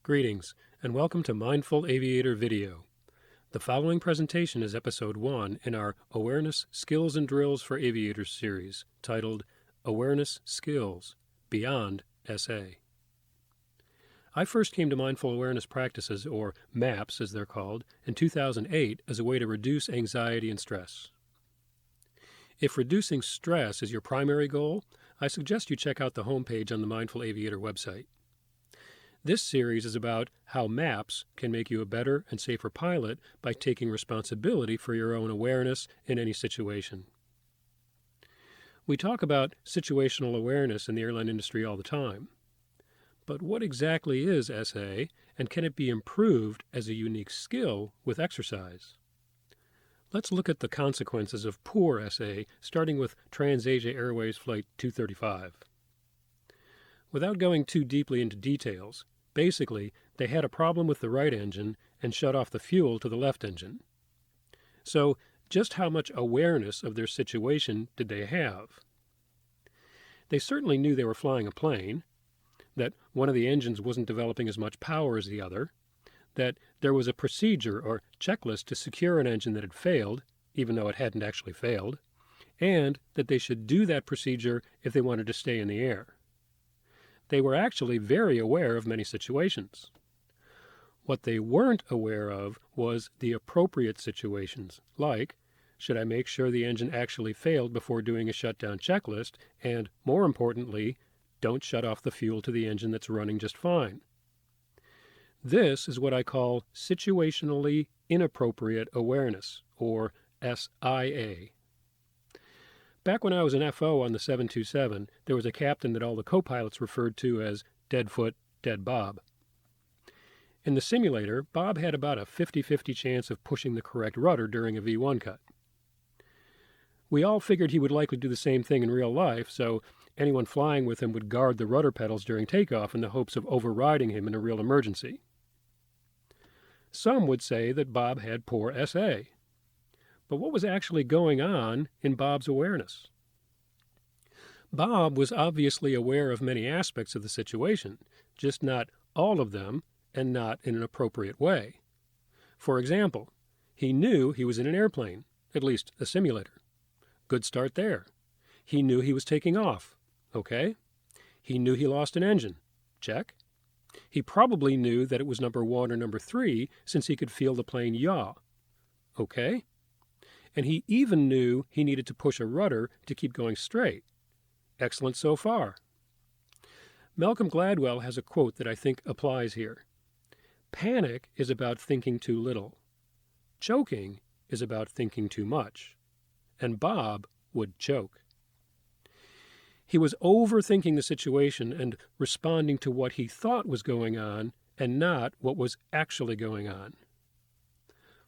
Greetings, and welcome to Mindful Aviator Video. The following presentation is Episode 1 in our Awareness Skills and Drills for Aviators series, titled Awareness Skills Beyond SA. I first came to Mindful Awareness Practices, or MAPS as they're called, in 2008 as a way to reduce anxiety and stress. If reducing stress is your primary goal, I suggest you check out the homepage on the Mindful Aviator website. This series is about how MAPS can make you a better and safer pilot by taking responsibility for your own awareness in any situation. We talk about situational awareness in the airline industry all the time. But what exactly is SA, and can it be improved as a unique skill with exercise? Let's look at the consequences of poor SA, starting with TransAsia Airways Flight 235. Without going too deeply into details, basically, they had a problem with the right engine and shut off the fuel to the left engine. So, just how much awareness of their situation did they have? They certainly knew they were flying a plane, that one of the engines wasn't developing as much power as the other, that there was a procedure or checklist to secure an engine that had failed, even though it hadn't actually failed, and that they should do that procedure if they wanted to stay in the air. They were actually very aware of many situations. What they weren't aware of was the appropriate situations, like, should I make sure the engine actually failed before doing a shutdown checklist, and, more importantly, don't shut off the fuel to the engine that's running just fine. This is what I call situationally inappropriate awareness, or SIA. Back when I was an FO on the 727, there was a captain that all the co-pilots referred to as Dead Foot, Dead Bob. In the simulator, Bob had about a 50-50 chance of pushing the correct rudder during a V1 cut. We all figured he would likely do the same thing in real life, so anyone flying with him would guard the rudder pedals during takeoff in the hopes of overriding him in a real emergency. Some would say that Bob had poor SA. But what was actually going on in Bob's awareness? Bob was obviously aware of many aspects of the situation, just not all of them and not in an appropriate way. For example, he knew he was in an airplane, at least a simulator. Good start there. He knew he was taking off. Okay. He knew he lost an engine. Check. He probably knew that it was number 1 or number 3 since he could feel the plane yaw. Okay. And he even knew he needed to push a rudder to keep going straight. Excellent so far. Malcolm Gladwell has a quote that I think applies here. Panic is about thinking too little. Choking is about thinking too much. And Bob would choke. He was overthinking the situation and responding to what he thought was going on and not what was actually going on.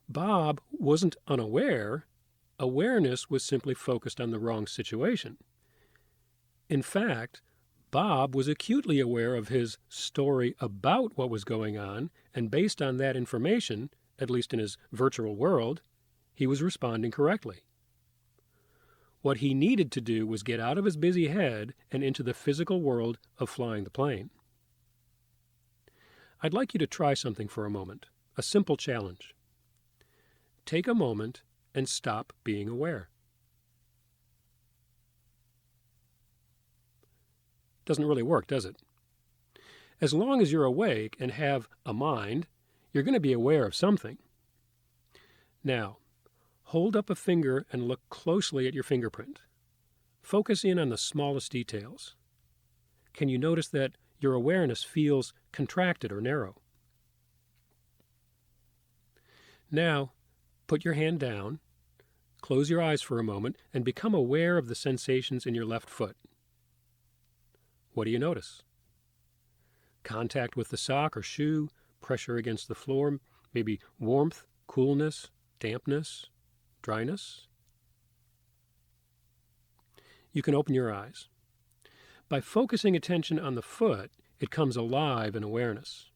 Bob wasn't unaware. Awareness was simply focused on the wrong situation. In fact, Bob was acutely aware of his story about what was going on, and based on that information, at least in his virtual world, he was responding correctly. What he needed to do was get out of his busy head and into the physical world of flying the plane. I'd like you to try something for a moment, a simple challenge. Take a moment and stop being aware. Doesn't really work, does it? As long as you're awake and have a mind, you're going to be aware of something. Now, hold up a finger and look closely at your fingerprint. Focus in on the smallest details. Can you notice that your awareness feels contracted or narrow? Now, put your hand down, close your eyes for a moment, and become aware of the sensations in your left foot. What do you notice? Contact with the sock or shoe, pressure against the floor, maybe warmth, coolness, dampness, dryness? You can open your eyes. By focusing attention on the foot, it comes alive in awareness.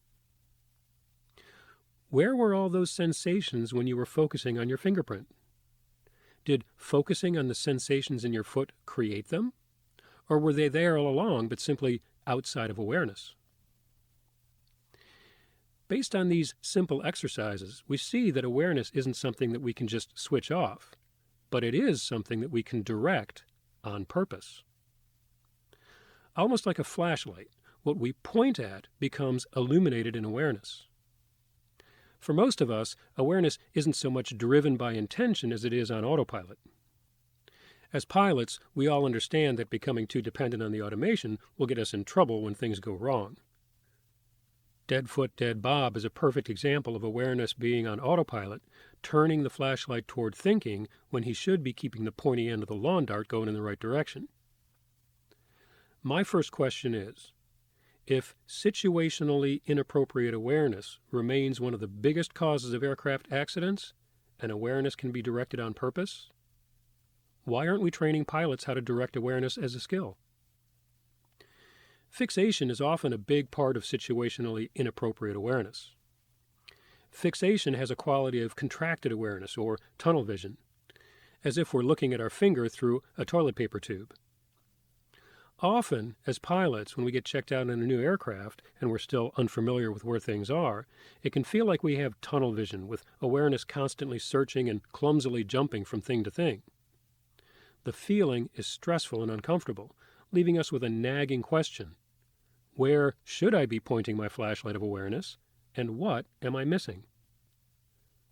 Where were all those sensations when you were focusing on your fingerprint? Did focusing on the sensations in your foot create them? Or were they there all along but simply outside of awareness? Based on these simple exercises, we see that awareness isn't something that we can just switch off, but it is something that we can direct on purpose. Almost like a flashlight, what we point at becomes illuminated in awareness. For most of us, awareness isn't so much driven by intention as it is on autopilot. As pilots, we all understand that becoming too dependent on the automation will get us in trouble when things go wrong. Dead Foot, Dead Bob is a perfect example of awareness being on autopilot, turning the flashlight toward thinking when he should be keeping the pointy end of the lawn dart going in the right direction. My first question is, if situationally inappropriate awareness remains one of the biggest causes of aircraft accidents, and awareness can be directed on purpose, why aren't we training pilots how to direct awareness as a skill? Fixation is often a big part of situationally inappropriate awareness. Fixation has a quality of contracted awareness or tunnel vision, as if we're looking at our finger through a toilet paper tube. Often, as pilots, when we get checked out in a new aircraft and we're still unfamiliar with where things are, it can feel like we have tunnel vision, with awareness constantly searching and clumsily jumping from thing to thing. The feeling is stressful and uncomfortable, leaving us with a nagging question. Where should I be pointing my flashlight of awareness, and what am I missing?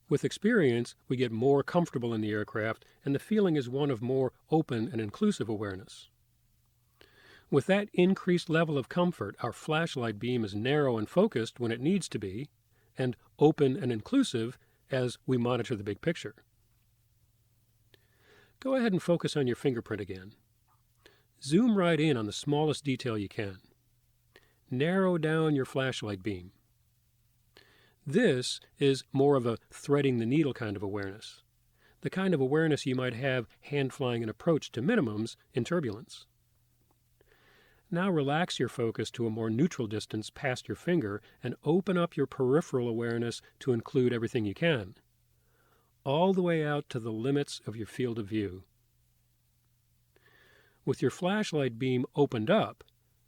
With experience, we get more comfortable in the aircraft, and the feeling is one of more open and inclusive awareness. With that increased level of comfort, our flashlight beam is narrow and focused when it needs to be, and open and inclusive as we monitor the big picture. Go ahead and focus on your fingerprint again. Zoom right in on the smallest detail you can. Narrow down your flashlight beam. This is more of a threading the needle kind of awareness, the kind of awareness you might have hand-flying an approach to minimums in turbulence. Now relax your focus to a more neutral distance past your finger and open up your peripheral awareness to include everything you can, all the way out to the limits of your field of view. With your flashlight beam opened up,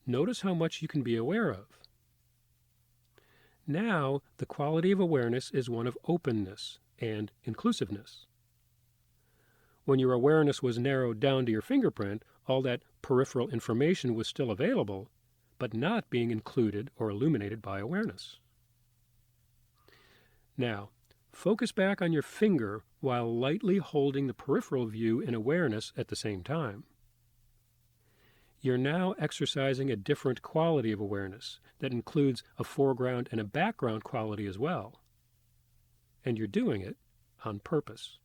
notice how much you can be aware of. Now, the quality of awareness is one of openness and inclusiveness. When your awareness was narrowed down to your fingerprint, all that peripheral information was still available, but not being included or illuminated by awareness. Now, focus back on your finger while lightly holding the peripheral view in awareness at the same time. You're now exercising a different quality of awareness that includes a foreground and a background quality as well. And you're doing it on purpose.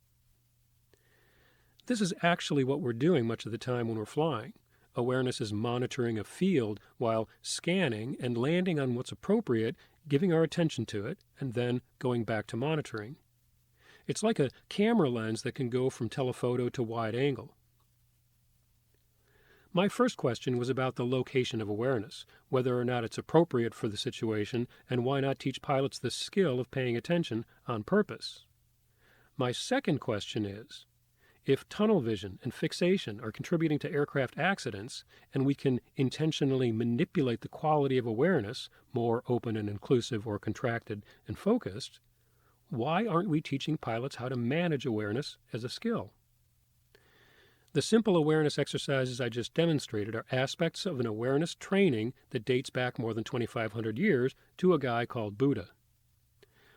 This is actually what we're doing much of the time when we're flying. Awareness is monitoring a field while scanning and landing on what's appropriate, giving our attention to it, and then going back to monitoring. It's like a camera lens that can go from telephoto to wide angle. My first question was about the location of awareness, whether or not it's appropriate for the situation, and why not teach pilots the skill of paying attention on purpose. My second question is, if tunnel vision and fixation are contributing to aircraft accidents, and we can intentionally manipulate the quality of awareness, more open and inclusive or contracted and focused, why aren't we teaching pilots how to manage awareness as a skill? The simple awareness exercises I just demonstrated are aspects of an awareness training that dates back more than 2,500 years to a guy called Buddha.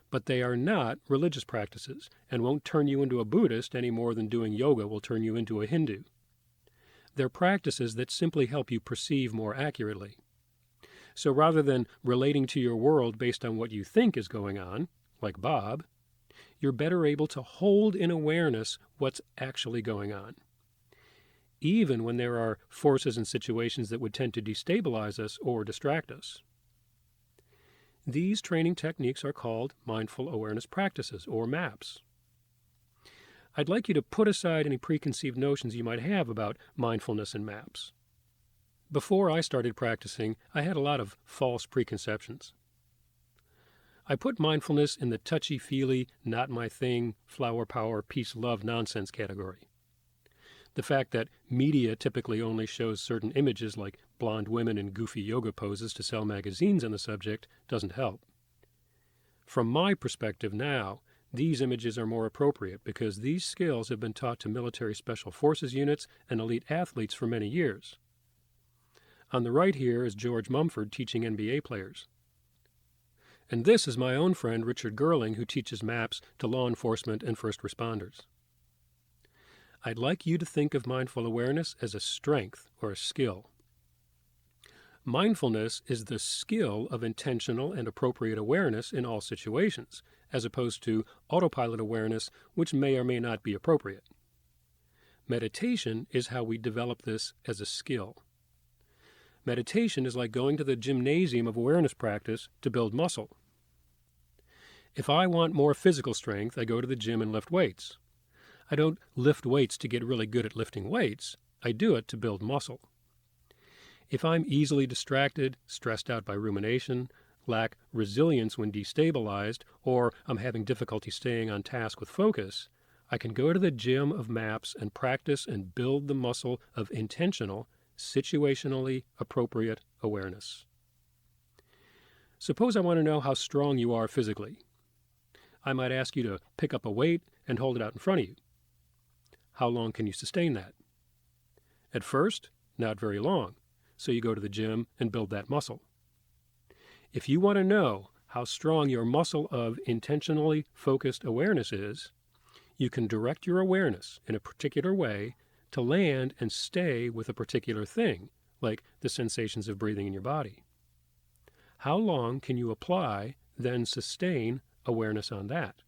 But they are not religious practices and won't turn you into a Buddhist any more than doing yoga will turn you into a Hindu. They're practices that simply help you perceive more accurately. So rather than relating to your world based on what you think is going on, like Bob, you're better able to hold in awareness what's actually going on, even when there are forces and situations that would tend to destabilize us or distract us. These training techniques are called mindful awareness practices, or MAPs. I'd like you to put aside any preconceived notions you might have about mindfulness and MAPs. Before I started practicing, I had a lot of false preconceptions. I put mindfulness in the touchy-feely, not my thing, flower power, peace, love nonsense category. The fact that media typically only shows certain images like blonde women in goofy yoga poses to sell magazines on the subject doesn't help. From my perspective now, these images are more appropriate because these skills have been taught to military special forces units and elite athletes for many years. On the right here is George Mumford teaching NBA players. And this is my own friend Richard Gerling, who teaches MAPS to law enforcement and first responders. I'd like you to think of mindful awareness as a strength or a skill. Mindfulness is the skill of intentional and appropriate awareness in all situations, as opposed to autopilot awareness, which may or may not be appropriate. Meditation is how we develop this as a skill. Meditation is like going to the gymnasium of awareness practice to build muscle. If I want more physical strength, I go to the gym and lift weights. I don't lift weights to get really good at lifting weights. I do it to build muscle. If I'm easily distracted, stressed out by rumination, lack resilience when destabilized, or I'm having difficulty staying on task with focus, I can go to the gym of MAPS and practice and build the muscle of intentional, situationally appropriate awareness. Suppose I want to know how strong you are physically. I might ask you to pick up a weight and hold it out in front of you. How long can you sustain that? At first, not very long, so you go to the gym and build that muscle. If you want to know how strong your muscle of intentionally focused awareness is, you can direct your awareness in a particular way to land and stay with a particular thing, like the sensations of breathing in your body. How long can you apply, then sustain awareness on that?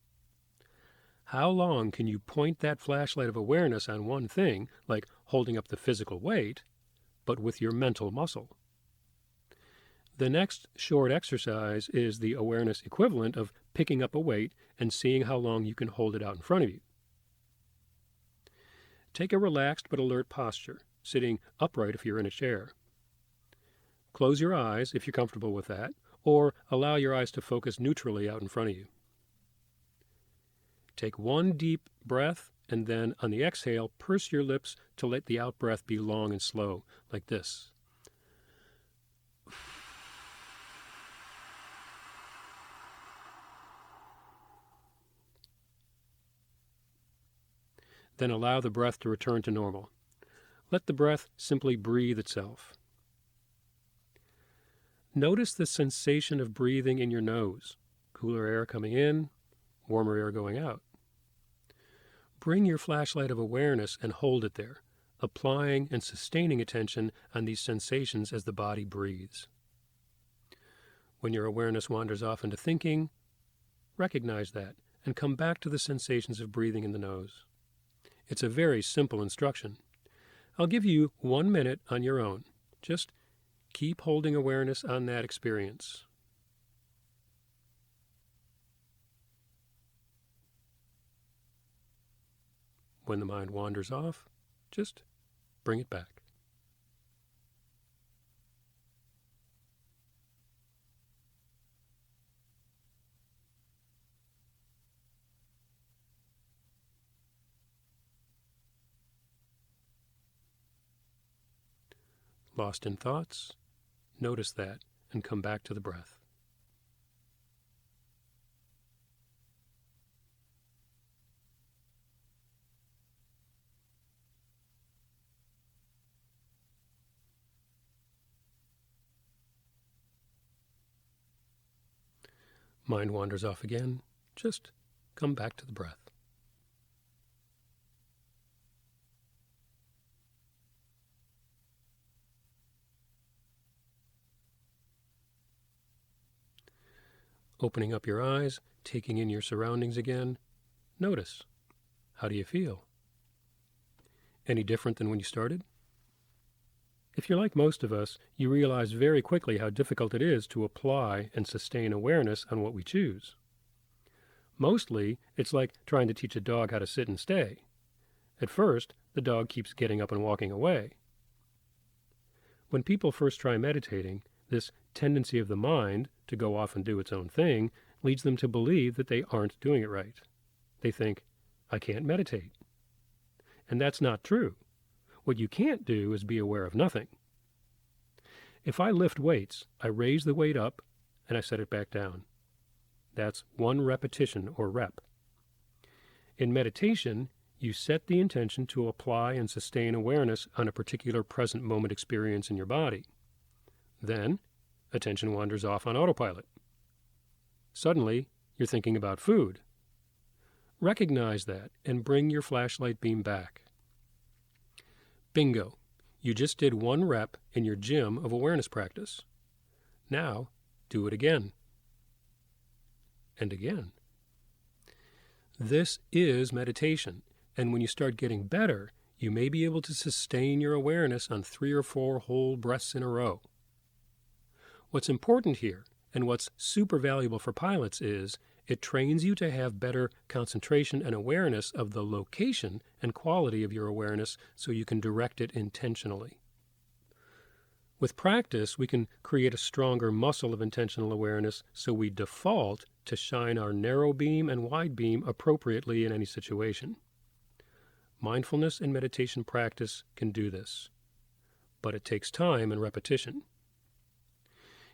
How long can you point that flashlight of awareness on one thing, like holding up the physical weight, but with your mental muscle? The next short exercise is the awareness equivalent of picking up a weight and seeing how long you can hold it out in front of you. Take a relaxed but alert posture, sitting upright if you're in a chair. Close your eyes if you're comfortable with that, or allow your eyes to focus neutrally out in front of you. Take one deep breath, and then on the exhale, purse your lips to let the out-breath be long and slow, like this. Then allow the breath to return to normal. Let the breath simply breathe itself. Notice the sensation of breathing in your nose, cooler air coming in, warmer air going out. Bring your flashlight of awareness and hold it there, applying and sustaining attention on these sensations as the body breathes. When your awareness wanders off into thinking, recognize that and come back to the sensations of breathing in the nose. It's a very simple instruction. I'll give you 1 minute on your own. Just keep holding awareness on that experience. When the mind wanders off, just bring it back. Lost in thoughts? Notice that and come back to the breath. Mind wanders off again, just come back to the breath. Opening up your eyes, taking in your surroundings again, notice. How do you feel? Any different than when you started? If you're like most of us, you realize very quickly how difficult it is to apply and sustain awareness on what we choose. Mostly, it's like trying to teach a dog how to sit and stay. At first, the dog keeps getting up and walking away. When people first try meditating, this tendency of the mind to go off and do its own thing leads them to believe that they aren't doing it right. They think, I can't meditate. And that's not true. What you can't do is be aware of nothing. If I lift weights, I raise the weight up and I set it back down. That's 1 repetition or rep. In meditation, you set the intention to apply and sustain awareness on a particular present moment experience in your body. Then, attention wanders off on autopilot. Suddenly, you're thinking about food. Recognize that and bring your flashlight beam back. Bingo! You just did 1 rep in your gym of awareness practice. Now, do it again. And again. This is meditation, and when you start getting better, you may be able to sustain your awareness on 3 or 4 whole breaths in a row. What's important here, and what's super valuable for pilots, is it trains you to have better concentration and awareness of the location and quality of your awareness so you can direct it intentionally. With practice, we can create a stronger muscle of intentional awareness so we default to shine our narrow beam and wide beam appropriately in any situation. Mindfulness and meditation practice can do this, but it takes time and repetition.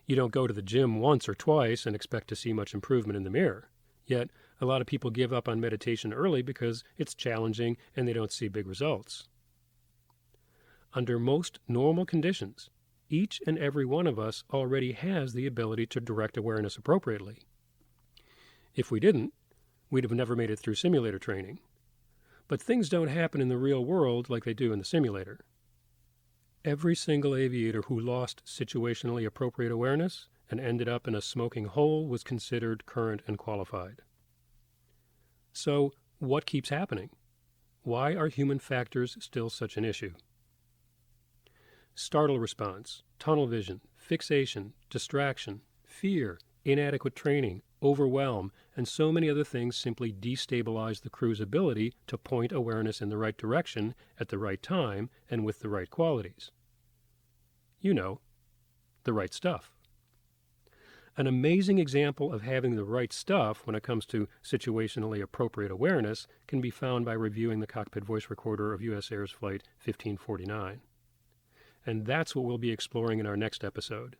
You don't go to the gym once or twice and expect to see much improvement in the mirror. Yet, a lot of people give up on meditation early because it's challenging and they don't see big results. Under most normal conditions, each and every one of us already has the ability to direct awareness appropriately. If we didn't, we'd have never made it through simulator training. But things don't happen in the real world like they do in the simulator. Every single aviator who lost situationally appropriate awareness and ended up in a smoking hole was considered current and qualified. So, what keeps happening? Why are human factors still such an issue? Startle response, tunnel vision, fixation, distraction, fear, inadequate training, overwhelm, and so many other things simply destabilize the crew's ability to point awareness in the right direction at the right time and with the right qualities. You know, the right stuff. An amazing example of having the right stuff when it comes to situationally appropriate awareness can be found by reviewing the cockpit voice recorder of U.S. Air's Flight 1549. And that's what we'll be exploring in our next episode.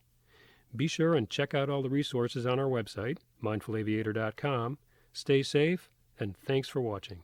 Be sure and check out all the resources on our website, mindfulaviator.com. Stay safe, and thanks for watching.